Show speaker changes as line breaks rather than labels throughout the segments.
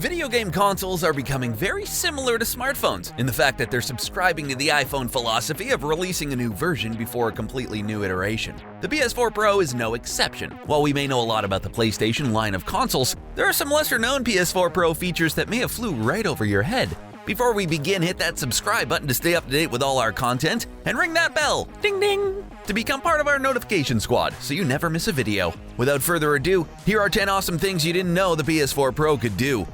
Video game consoles are becoming very similar to smartphones in the fact that they're subscribing to the iPhone philosophy of releasing a new version before a completely new iteration. The PS4 Pro is no exception. While we may know a lot about the PlayStation line of consoles, there are some lesser-known PS4 Pro features that may have flew right over your head. Before we begin, hit that subscribe button to stay up to date with all our content, and ring that bell, ding ding, to become part of our notification squad so you never miss a video. Without further ado, here are 10 awesome things you didn't know the PS4 Pro could do.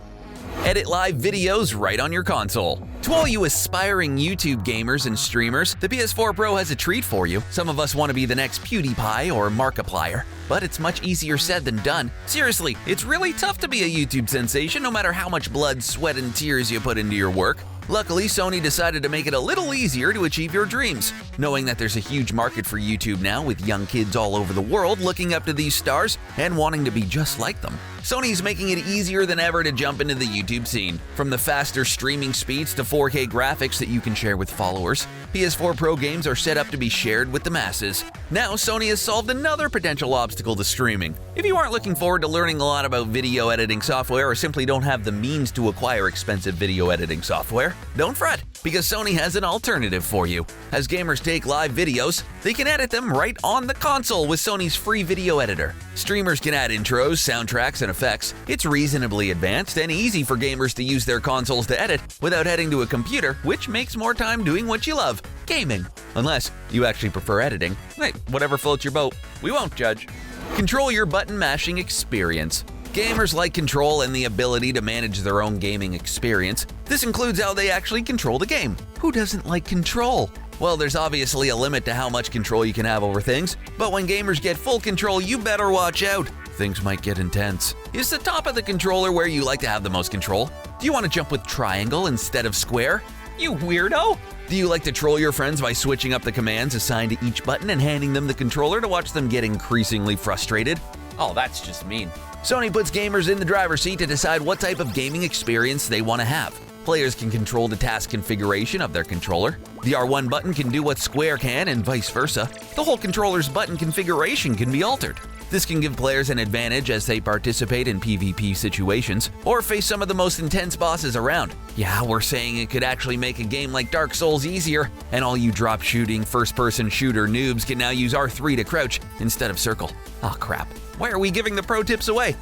Edit live videos right on your console. To all you aspiring YouTube gamers and streamers, the PS4 Pro has a treat for you. Some of us want to be the next PewDiePie or Markiplier, but it's much easier said than done. Seriously, it's really tough to be a YouTube sensation no matter how much blood, sweat, and tears you put into your work. Luckily, Sony decided to make it a little easier to achieve your dreams. Knowing that there's a huge market for YouTube now with young kids all over the world looking up to these stars and wanting to be just like them, Sony's making it easier than ever to jump into the YouTube scene. From the faster streaming speeds to 4K graphics that you can share with followers, PS4 Pro games are set up to be shared with the masses. Now, Sony has solved another potential obstacle to streaming. If you aren't looking forward to learning a lot about video editing software or simply don't have the means to acquire expensive video editing software, don't fret, because Sony has an alternative for you. As gamers take live videos, they can edit them right on the console with Sony's free video editor. Streamers can add intros, soundtracks, and effects. It's reasonably advanced and easy for gamers to use their consoles to edit without heading to a computer, which makes more time doing what you love, gaming. Unless you actually prefer editing. Hey, whatever floats your boat. We won't judge. Control your button mashing experience. Gamers like control and the ability to manage their own gaming experience. This includes how they actually control the game. Who doesn't like control? Well, there's obviously a limit to how much control you can have over things, but when gamers get full control, you better watch out. Things might get intense. Is the top of the controller where you like to have the most control? Do you want to jump with triangle instead of square? You weirdo! Do you like to troll your friends by switching up the commands assigned to each button and handing them the controller to watch them get increasingly frustrated? Oh, that's just mean. Sony puts gamers in the driver's seat to decide what type of gaming experience they want to have. Players can control the task configuration of their controller. The R1 button can do what Square can and vice versa. The whole controller's button configuration can be altered. This can give players an advantage as they participate in PvP situations or face some of the most intense bosses around. Yeah, we're saying it could actually make a game like Dark Souls easier, and all you drop-shooting, first-person shooter noobs can now use R3 to crouch instead of circle. Oh crap. Why are we giving the pro tips away?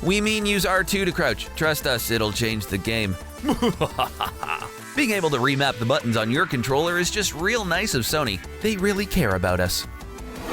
We mean use R2 to crouch. Trust us, it'll change the game. Being able to remap the buttons on your controller is just real nice of Sony. They really care about us.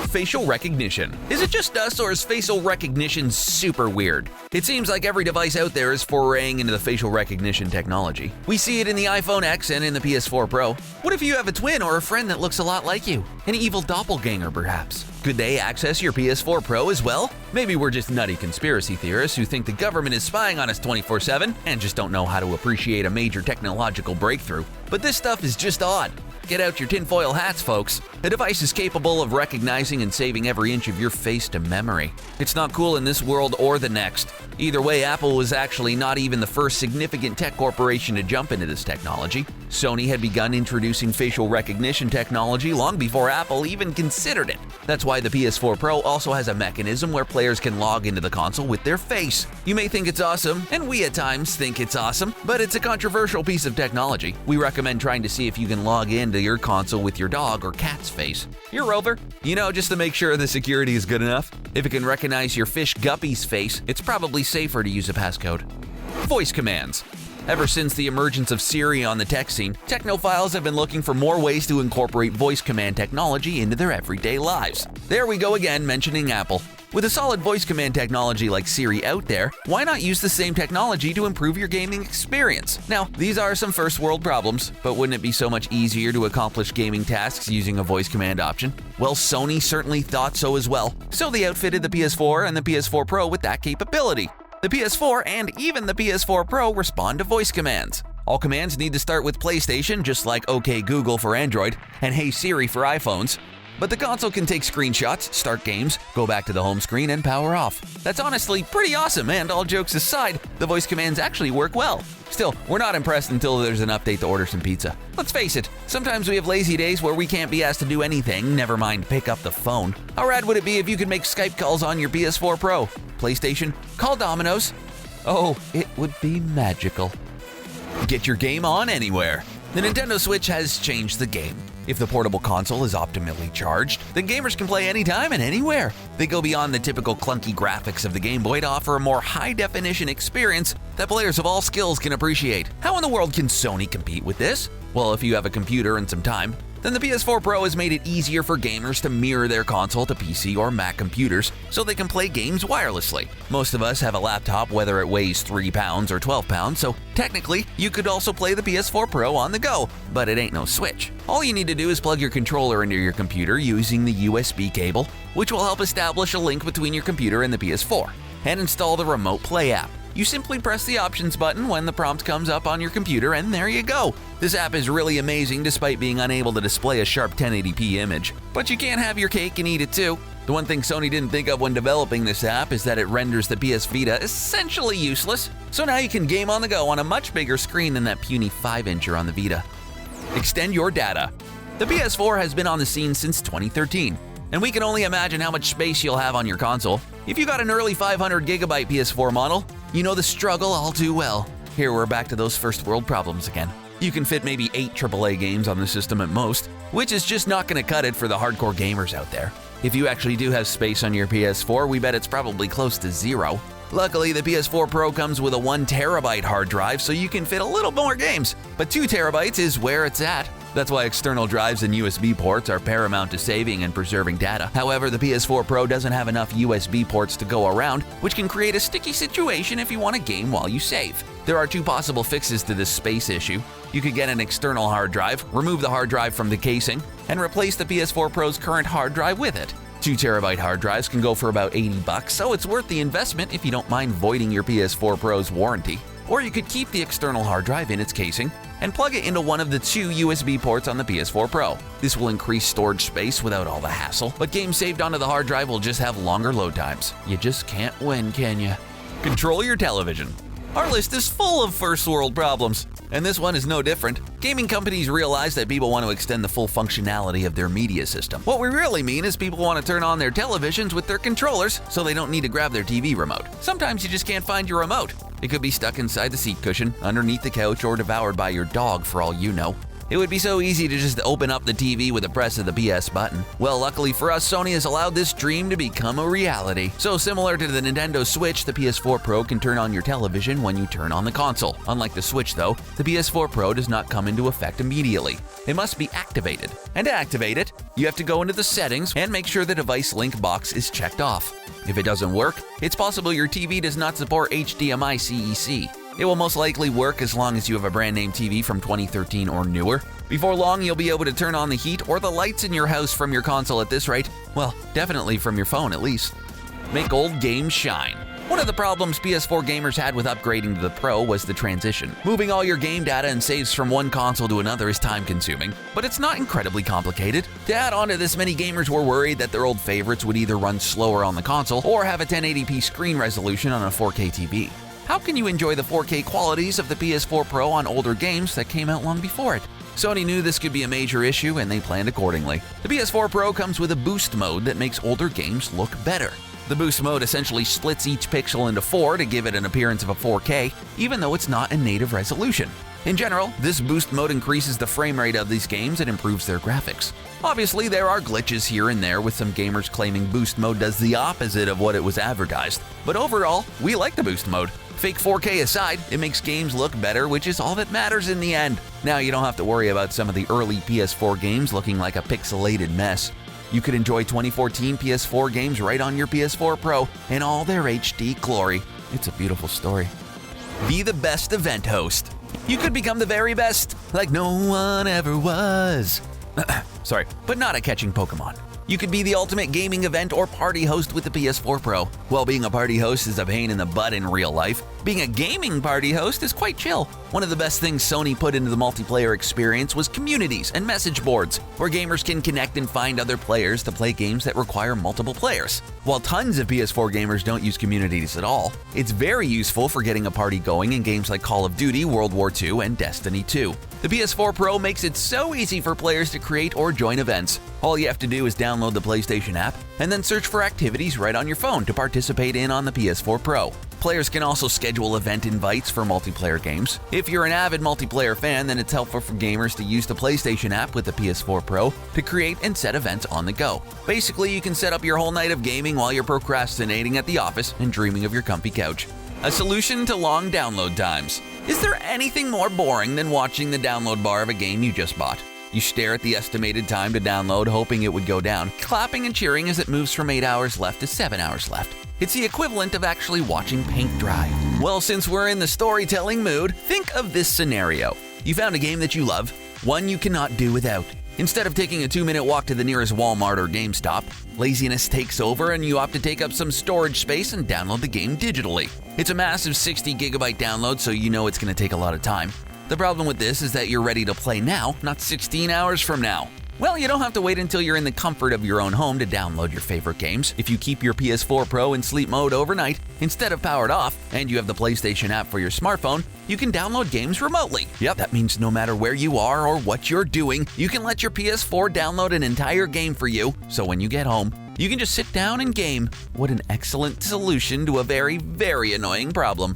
Facial recognition. Is it just us, or is facial recognition super weird? It seems like every device out there is foraying into the facial recognition technology. We see it in the iPhone X and in the PS4 Pro. What if you have a twin or a friend that looks a lot like you? An evil doppelganger, perhaps? Could they access your PS4 Pro as well? Maybe we're just nutty conspiracy theorists who think the government is spying on us 24/7 and just don't know how to appreciate a major technological breakthrough. But this stuff is just odd. Get out your tinfoil hats, folks. The device is capable of recognizing and saving every inch of your face to memory. It's not cool in this world or the next. Either way, Apple was actually not even the first significant tech corporation to jump into this technology. Sony had begun introducing facial recognition technology long before Apple even considered it. That's why the PS4 Pro also has a mechanism where players can log into the console with their face. You may think it's awesome, and we at times think it's awesome, but it's a controversial piece of technology. We recommend trying to see if you can log into your console with your dog or cat's face. Your Rover? You know, just to make sure the security is good enough. If it can recognize your fish guppy's face, it's probably safer to use a passcode. Voice commands. Ever since the emergence of Siri on the tech scene, technophiles have been looking for more ways to incorporate voice command technology into their everyday lives. There we go again, mentioning Apple. With a solid voice command technology like Siri out there, why not use the same technology to improve your gaming experience? Now, these are some first world problems, but wouldn't it be so much easier to accomplish gaming tasks using a voice command option? Well, Sony certainly thought so as well, so they outfitted the PS4 and the PS4 Pro with that capability. The PS4 and even the PS4 Pro respond to voice commands. All commands need to start with PlayStation, just like OK Google for Android and Hey Siri for iPhones. But the console can take screenshots, start games, go back to the home screen, and power off. That's honestly pretty awesome, and all jokes aside, the voice commands actually work well. Still, we're not impressed until there's an update to order some pizza. Let's face it, sometimes we have lazy days where we can't be asked to do anything, never mind pick up the phone. How rad would it be if you could make Skype calls on your PS4 Pro? PlayStation, call Domino's. Oh, it would be magical. Get your game on anywhere. The Nintendo Switch has changed the game. If the portable console is optimally charged, then gamers can play anytime and anywhere. They go beyond the typical clunky graphics of the Game Boy to offer a more high-definition experience that players of all skills can appreciate. How in the world can Sony compete with this? Well, if you have a computer and some time, then the PS4 Pro has made it easier for gamers to mirror their console to PC or Mac computers so they can play games wirelessly. Most of us have a laptop, whether it weighs 3 pounds or 12 pounds, so technically you could also play the PS4 Pro on the go, but it ain't no Switch. All you need to do is plug your controller into your computer using the USB cable, which will help establish a link between your computer and the PS4, and install the Remote Play app. You simply press the options button when the prompt comes up on your computer, and there you go. This app is really amazing despite being unable to display a sharp 1080p image. But you can't have your cake and eat it too. The one thing Sony didn't think of when developing this app is that it renders the PS Vita essentially useless. So now you can game on the go on a much bigger screen than that puny 5-incher on the Vita. Extend your data. The PS4 has been on the scene since 2013. And we can only imagine how much space you'll have on your console. If you got an early 500GB PS4 model, you know the struggle all too well. Here we're back to those first world problems again. You can fit maybe 8 AAA games on the system at most, which is just not going to cut it for the hardcore gamers out there. If you actually do have space on your PS4, we bet it's probably close to 0. Luckily, the PS4 Pro comes with a 1TB hard drive, so you can fit a little more games, but 2TB is where it's at. That's why external drives and USB ports are paramount to saving and preserving data. However, the PS4 Pro doesn't have enough USB ports to go around, which can create a sticky situation if you want to game while you save. There are 2 possible fixes to this space issue. You could get an external hard drive, remove the hard drive from the casing, and replace the PS4 Pro's current hard drive with it. 2TB hard drives can go for about $80, so it's worth the investment if you don't mind voiding your PS4 Pro's warranty. Or you could keep the external hard drive in its casing and plug it into one of the 2 USB ports on the PS4 Pro. This will increase storage space without all the hassle, but games saved onto the hard drive will just have longer load times. You just can't win, can you? Control your television. Our list is full of first world problems, and this one is no different. Gaming companies realize that people want to extend the full functionality of their media system. What we really mean is people want to turn on their televisions with their controllers so they don't need to grab their TV remote. Sometimes you just can't find your remote. It could be stuck inside the seat cushion, underneath the couch, or devoured by your dog for all you know. It would be so easy to just open up the TV with a press of the PS button. Well, luckily for us, Sony has allowed this dream to become a reality. So similar to the Nintendo Switch, the PS4 Pro can turn on your television when you turn on the console. Unlike the Switch though, the PS4 Pro does not come into effect immediately. It must be activated. And to activate it, you have to go into the settings and make sure the device link box is checked off. If it doesn't work, it's possible your TV does not support HDMI CEC. It will most likely work as long as you have a brand name TV from 2013 or newer. Before long, you'll be able to turn on the heat or the lights in your house from your console at this rate. Well, definitely from your phone at least. Make old games shine. One of the problems PS4 gamers had with upgrading to the Pro was the transition. Moving all your game data and saves from one console to another is time-consuming, but it's not incredibly complicated. To add on to this, many gamers were worried that their old favorites would either run slower on the console or have a 1080p screen resolution on a 4K TV. How can you enjoy the 4K qualities of the PS4 Pro on older games that came out long before it? Sony knew this could be a major issue and they planned accordingly. The PS4 Pro comes with a boost mode that makes older games look better. The boost mode essentially splits each pixel into 4 to give it an appearance of a 4K, even though it's not a native resolution. In general, this boost mode increases the frame rate of these games and improves their graphics. Obviously, there are glitches here and there, with some gamers claiming boost mode does the opposite of what it was advertised. But overall, we like the boost mode. Fake 4K aside, it makes games look better, which is all that matters in the end. Now you don't have to worry about some of the early PS4 games looking like a pixelated mess. You could enjoy 2014 PS4 games right on your PS4 Pro in all their HD glory. It's a beautiful story. Be the best event host. You could become the very best, like no one ever was. Sorry, but not at catching Pokemon. You could be the ultimate gaming event or party host with the PS4 Pro. While being a party host is a pain in the butt in real life, being a gaming party host is quite chill. One of the best things Sony put into the multiplayer experience was communities and message boards, where gamers can connect and find other players to play games that require multiple players. While tons of PS4 gamers don't use communities at all, it's very useful for getting a party going in games like Call of Duty, World War II, and Destiny 2. The PS4 Pro makes it so easy for players to create or join events. All you have to do is download the PlayStation app and then search for activities right on your phone to participate in on the PS4 Pro. Players can also schedule event invites for multiplayer games. If you're an avid multiplayer fan, then it's helpful for gamers to use the PlayStation app with the PS4 Pro to create and set events on the go. Basically, you can set up your whole night of gaming while you're procrastinating at the office and dreaming of your comfy couch. A solution to long download times. Is there anything more boring than watching the download bar of a game you just bought? You stare at the estimated time to download, hoping it would go down, clapping and cheering as it moves from 8 hours left to 7 hours left. It's the equivalent of actually watching paint dry. Well, since we're in the storytelling mood, think of this scenario. You found a game that you love, one you cannot do without. Instead of taking a 2-minute walk to the nearest Walmart or GameStop, laziness takes over and you opt to take up some storage space and download the game digitally. It's a massive 60-gigabyte download, so you know it's going to take a lot of time. The problem with this is that you're ready to play now, not 16 hours from now. Well, you don't have to wait until you're in the comfort of your own home to download your favorite games. If you keep your PS4 Pro in sleep mode overnight, instead of powered off, and you have the PlayStation app for your smartphone, you can download games remotely. Yep, that means no matter where you are or what you're doing, you can let your PS4 download an entire game for you, so when you get home, you can just sit down and game. What an excellent solution to a very, very annoying problem.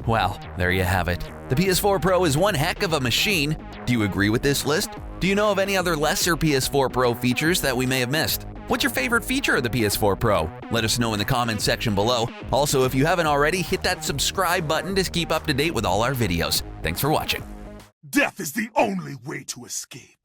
Well, there you have it. The PS4 Pro is one heck of a machine. Do you agree with this list? Do you know of any other lesser PS4 Pro features that we may have missed? What's your favorite feature of the PS4 Pro? Let us know in the comments section below. Also, if you haven't already, hit that subscribe button to keep up to date with all our videos. Thanks for watching.
Death is the only way to escape.